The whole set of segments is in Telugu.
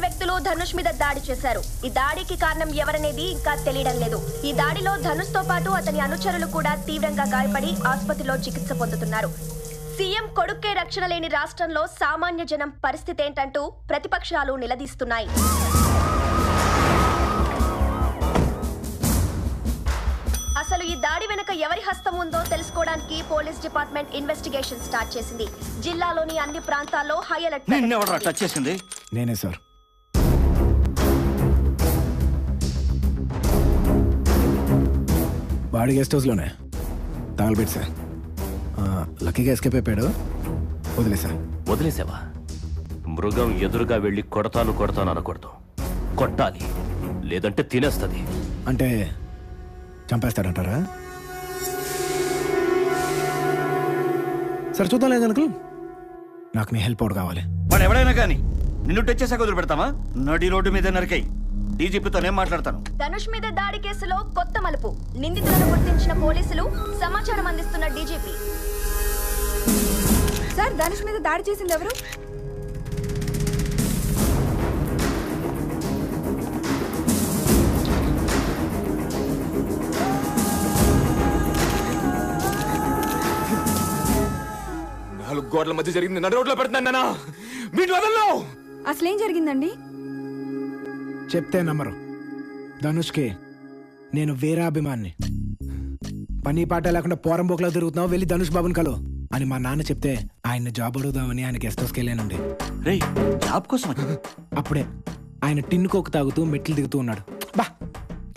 వ్యక్తులు ధనుష్ మీద దాడి చేశారు. ఈ దాడికి కారణం ఎవరనేది ఇంకా తెలియడం లేదు. ఈ దాడిలో ధనుష్ తో పాటు అతని అనుచరులు కూడా తీవ్రంగా గాయపడి ఆసుపత్రిలో చికిత్స పొందుతున్నారు. సీఎం కొడుక్కే రక్షణ లేని రాష్ట్రంలో సామాన్య జనం పరిస్థితి ఏంటంటూ ప్రతిపక్షాలు నిలదీస్తున్నాయి. అసలు ఈ దాడి వెనుక ఎవరి హస్తం ఉందో తెలుసుకోవడానికి పోలీస్ డిపార్ట్మెంట్ ఇన్వెస్టిగేషన్ స్టార్ట్ చేసింది. జిల్లాలోని అన్ని ప్రాంతాల్లో హై అలర్ట్. టచ్ చేసింది నేనే సార్. వాడి గెస్ట్ హౌస్ లోనే తగలబెట్టి సార్. లక్కీగా ఎస్కేప్ అయిపోయాడు. వదిలేసావా? మృగం ఎదురుగా వెళ్ళి కొడతాను అనకూడదు. కొట్టాలి, లేదంటే తినేస్తుంది. అంటే చంపేస్తాడంటారా? సరే చూద్దాం. లేదు అనుకో, నాకు నీ హెల్ప్ అవుట్ కావాలి. వాడు ఎవడైనా కానీ నిన్ను టచ్ చేసాక వదిలి పెడతామా? నడి రోడ్డు మీద నరికాయి. డీజీపీతోనే మాట్లాడతాను. ధనుష్ మీద దాడి కేసులో కొత్త మలుపు. నిందితులను గుర్తించిన పోలీసులు సమాచారం అందిస్తున్న డీజీపీ. సార్, ధనుష్ మీద దాడి చేసింది ఎవరు? గోడల మధ్య జరిగింది. నడు రోడ్లో పెడుతున్నాను. మీ వదల్లో అసలేం జరిగిందండి? చెప్తే నమ్మరు. ధనుష్కి నేను వీరాభిమాన్ని. పని పాట లేకుండా పోరంబోకలా తిరుగుతున్నావు, వెళ్ళి ధనుష్ బాబుని కలు అని మా నాన్న చెప్తే ఆయన జాబ్ అడుగుదామని ఆయన గెస్ట్ హౌస్కి వెళ్ళానండి. జాబ్ కోసం అప్పుడే ఆయన టిన్ కోక్ తాగుతూ మెట్లు దిగుతూ ఉన్నాడు. బా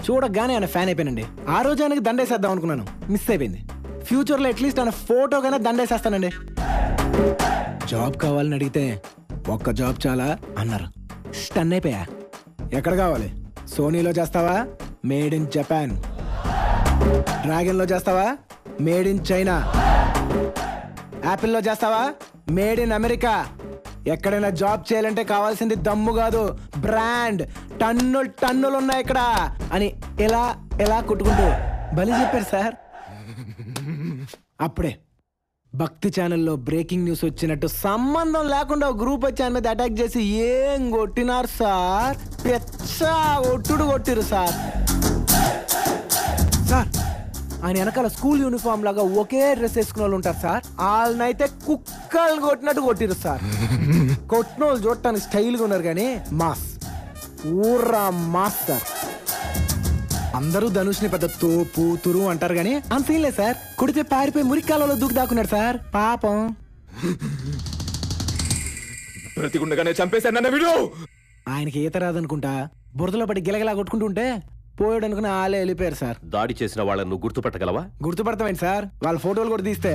చూడగానే ఆయన ఫ్యాన్ అయిపోయానండి. ఆ రోజు ఆయనకి దండేసేద్దాం అనుకున్నాను, మిస్ అయిపోయింది. ఫ్యూచర్లో అట్లీస్ట్ ఆయన ఫోటోకైనా దండేసేస్తానండి. జాబ్ కావాలని అడిగితే ఒక్క జాబ్ చాలా అన్నారు. స్టన్ అయిపోయా. ఎక్కడ కావాలి? సోనీలో చేస్తావా? Made in Japan. డ్రాగన్ లో చేస్తావా? Made in China. యాపిల్లో చేస్తావా? Made in America. ఎక్కడైనా జాబ్ చేయాలంటే కావాల్సింది దమ్ము కాదు, బ్రాండ్. టన్నులు ఉన్నాయి ఇక్కడ అని ఎలా ఎలా కొట్టుకుంటూ బలి చెప్పారు సార్. అప్పుడే భక్తి ఛానల్లో బ్రేకింగ్ న్యూస్ వచ్చినట్టు సంబంధం లేకుండా గ్రూప్ వచ్చి ఆయన మీద అటాక్ చేసి ఏం కొట్టినారు సార్. పెచ్చా కొట్టిరు సార్. సార్ ఆయన వెనకాల స్కూల్ యూనిఫామ్ లాగా ఒకే డ్రెస్ వేసుకున్న వాళ్ళు ఉంటారు సార్. వాళ్ళనైతే కుక్కలు కొట్టినట్టు కొట్టిరు సార్. కొట్టిన వాళ్ళు చూడటానికి స్టైల్గా ఉన్నారు కానీ మాస్, ఊర్రా మాస్ సార్. అందరూ ధనుష్ ని పెద్ద తోపు తురు అంటారు గానీ అంత ఏం లేదు సార్. కొడితే పారిపోయి మురికాలలో దూకి దాక్కున్నాడు సార్. పాపం బ్రతికుండగానే చంపేశాను వీడు. ఆయనకి ఈత రాదనుకుంటా బురదలో పడి గిలగలా కొట్టుకుంటుంటే పోయాడు అనుకుని ఆలే వెళ్ళిపోయారు సార్. దాడి చేసిన వాళ్ళను నువ్వు గుర్తుపట్టగలవా? గుర్తుపడతామేంటి సార్, వాళ్ళ ఫోటోలు కూడా తీస్తే.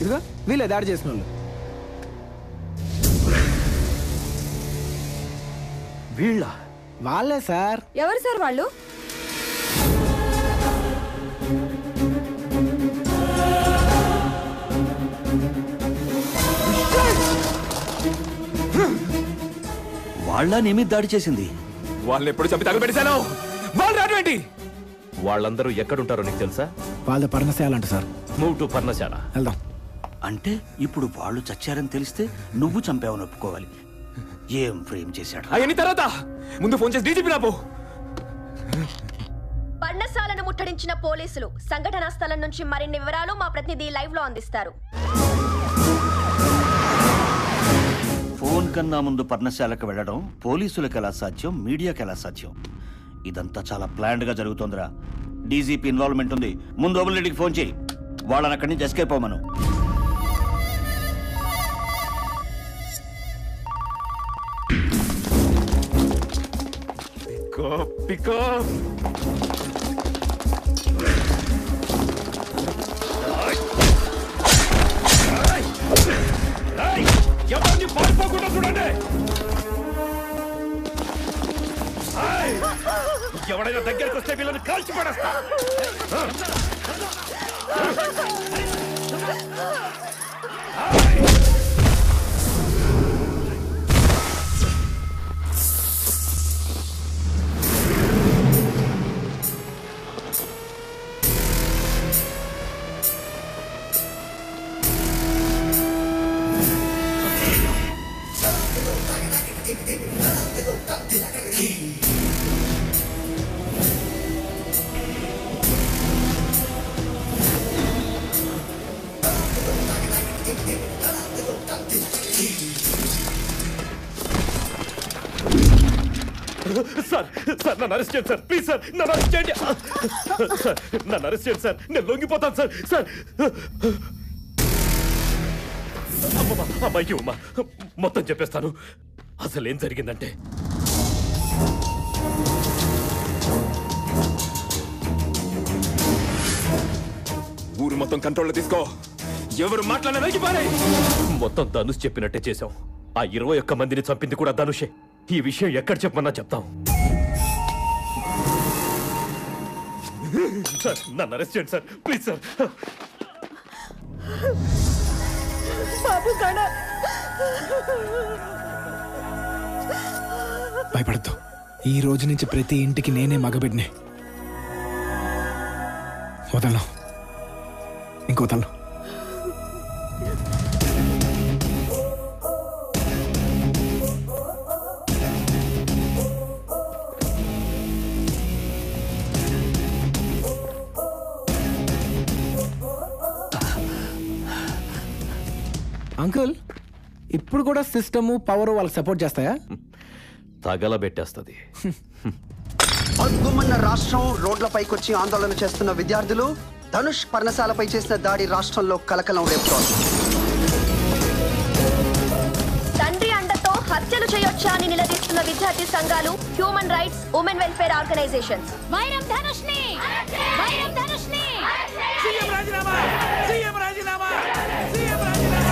ఇదిగో వీళ్ళే దాడి చేసిన వాళ్ళు. వీళ్ళ వాళ్ళే సార్. ఎవరు సార్ వాళ్ళు? వాళ్ళ నీ మీద దాడి చేసింది. వాళ్ళని ఎప్పుడు చంపి తగలబెట్టేశాను. వాళ్ళు రావడం ఏంటి? వాళ్ళందరూ ఎక్కడుంటారో నీకు తెలుసా? వాళ్ళ పర్ణశాల అంట సార్. మూవ్ టు పర్ణశాల. వెళ్దాం. అంటే ఇప్పుడు వాళ్ళు చచ్చారని తెలిస్తే నువ్వు చంపావని ఒప్పుకోవాలి. ఏం ఫ్రేమ్ చేశాడు? అవన్నీ తర్వాత ముందు ఫోన్ చేసి డీజీపీ రాపో. పర్ణశాలను ముట్టడించిన పోలీసులు. సంఘటనా స్థలం నుంచి మరిన్ని వివరాలు మా ప్రతినిధి లైవ్ లో అందిస్తారు. ఫోన్ కన్నా ముందు పర్ణశాలకు వెళ్ళడం పోలీసులకు ఎలా సాధ్యం, మీడియాకి ఎలా సాధ్యం? ఇదంతా చాలా ప్లాన్డ్ గా జరుగుతోందిరా. డీజీపీ ఇన్వాల్వ్మెంట్ ఉంది. ముందు ఓబులరెడ్డికి ఫోన్ చేయి, వాళ్ళని అక్కడి నుంచి ఎస్కేప్ అవ్వమను. పికో ఎవరిని పారిపోకుండా చూడండి. ఎవడైనా దగ్గరకు వస్తే వీళ్ళని కాల్చి పడేస్తా. సార్ సార్ నన్ను అరెస్ట్ చేయండి సార్ ప్లీజ్ సార్ నన్ను అరెస్ట్ చేయండి సార్ నన్ను అరెస్ట్ చేయండి సార్ నేను లొంగిపోతాను సార్ సార్ అమ్మాయికి ఉమ్మా మొత్తం చెప్పేస్తాను అసలు ఏం జరిగిందంటే ఊరు మొత్తం కంట్రోల్లో తీసుకో ఎవరు మాట్లాడడానికి పారే మొత్తం ధనుష్ చెప్పినట్టే చేశాం ఆ 21 మందిని చంపింది కూడా ధనుషే ఈ విషయం ఎక్కడ చెప్పమన్నా చెప్తాం సార్ నన్ను అరెస్ట్ చేయండి సార్ ప్లీజ్ సార్ భయపడద్దు ఈ రోజు నుంచి ప్రతి ఇంటికి నేనే మగబిడ్నే వదలను ఇంకోతలను అంకుల్ ఇప్పుడు కూడా సిస్టము పవర్ వాళ్ళకి సపోర్ట్ చేస్తాయా తగలబెట్టేస్తుంది అద్గుమన్న రాష్ట్రం రోడ్లపైకొచ్చి ఆందోళన చేస్తున్న విద్యార్థులు ధనుష్ పర్ణశాలపై చేసిన దాడి రాష్ట్రంలో కలకలం రేపుతోంది. తండ్రి అండతో హత్యలు చేయొచ్చా అని నిలదీస్తున్న విద్యార్థి సంఘాలు, human rights, women welfare organisations. వైరం ధనుష్ని వైరం ధనుష్ని సీఎం రాజీనామా సీఎం రాజీనామా సీఎం రాజీనామా.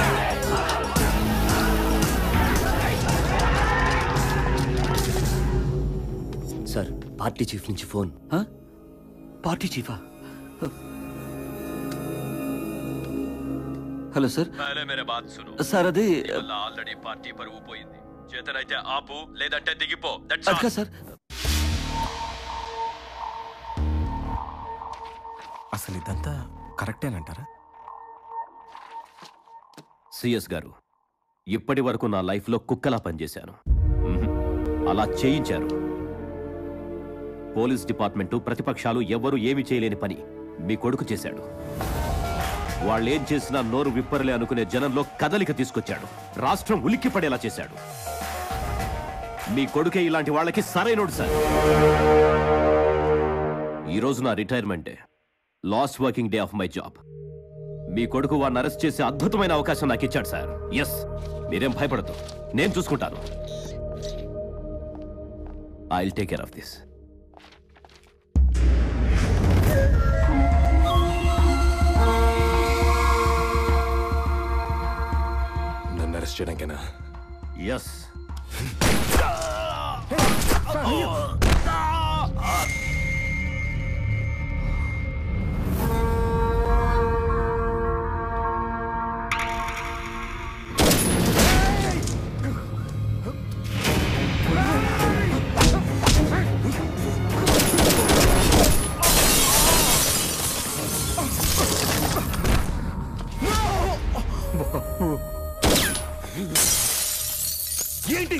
సార్ పార్టీ చీఫ్ నుంచి ఫోన్. పార్టీ చీఫా? Hello sir. సార్ అది ఆల్రెడీ పార్టీ పరువు పోయింది. చేతనైతే ఆపు లేదంటే దిగిపో. అదిగా సార్. అసలు ఇదంతా కరెక్టేనంటారా? సిఎస్ గారు, ఇప్పటి వరకు నా లైఫ్లో కుక్కలా పనిచేశాను. అలా చేయించారు. పోలీస్ డిపార్ట్మెంటు, ప్రతిపక్షాలు ఎవ్వరూ ఏమీ చేయలేని పని మీ కొడుకు చేశాడు. వాళ్ళేం చేసినా నోరు విప్పరలే అనుకునే జనంలో కదలిక తీసుకొచ్చాడు. రాష్ట్రం ఉలిక్కి పడేలా చేశాడు. మీ కొడుకే ఇలాంటి వాళ్ళకి సరైనోడు సార్. ఈరోజు నా retirement day, last working day of my job. మీ కొడుకు వాడిని అరెస్ట్ చేసే అద్భుతమైన అవకాశం నాకు ఇచ్చాడు సార్. ఎస్, మీరేం భయపడద్దు, నేను చూసుకుంటాను. I will take care of this. నన్ను అరెస్ట్ చేయడానికేనా? ఎస్. ఏంటి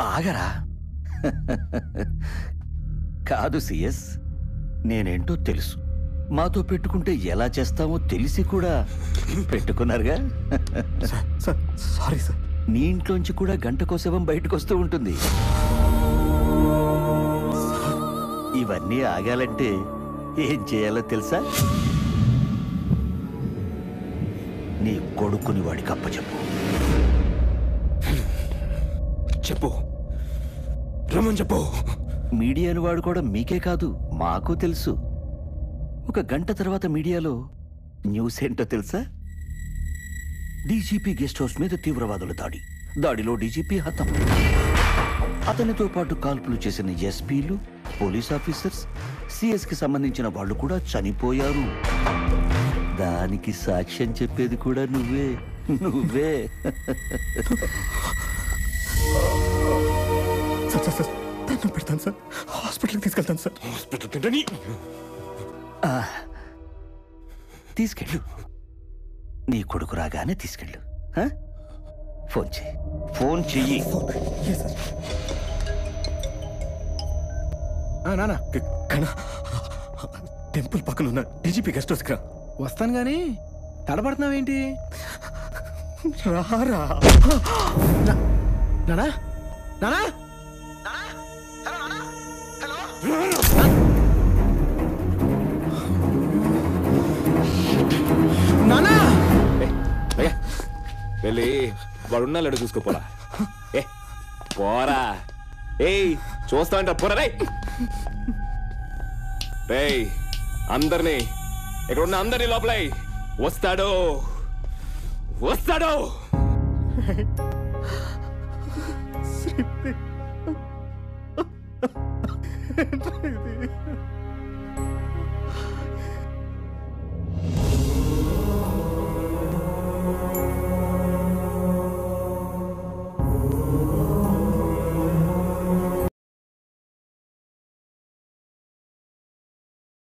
ఆగరా? కాదు సిఎస్, నేనేంటో తెలుసు. మాతో పెట్టుకుంటే ఎలా చేస్తామో తెలిసి కూడా పెట్టుకున్నారుగా. Sorry sir. నీ ఇంట్లోంచి కూడా గంటకో శవం బయటకు వస్తూ ఉంటుంది. ఇవన్నీ ఆగాలంటే ఏం చేయాలో తెలుసా? నీ కొడుకుని వాడికి అప్పచెప్పు. చెప్పు, రమన్ చెప్పు. మీడియాను వాడుకోవడం మీకే కాదు, మాకు తెలుసు. ఒక గంట తర్వాత మీడియాలో న్యూస్ ఏంటో తెలుసా? డీజీపీ గెస్ట్ హౌస్ మీద తీవ్రవాదుల దాడి. దాడిలో డీజీపీ హతం. అతనితో పాటు కాల్పులు చేసిన ఎస్పీలు, పోలీస్ ఆఫీసర్స్, సిఎస్కి సంబంధించిన వాళ్ళు కూడా చనిపోయారు. దానికి సాక్ష్యం చెప్పేది కూడా నువ్వే. పెడతాను సార్, హాస్పిటల్కి తీసుకెళ్తాను సార్. తీసుకెళ్ళు. నీ కొడుకు రాగానే తీసుకెళ్ళు. ఫోన్ చెయ్యి. నానా టెంపుల్ పక్కన ఉన్న డీజీపీ గెస్ట్ హౌస్కి రా. వస్తాను గానీ తడబడుతున్నావేంటి? రారా. నానా నానా నానా వెళ్ళి వాడున్నా లేడు చూసుకోపోరా. ఏ పోరా. ఏయ్ చూస్తామంట పోరా. రేయ్ అందరినీ ఇక్కడ ఉన్న అందరినీ లోపల వస్తాడు వస్తాడు.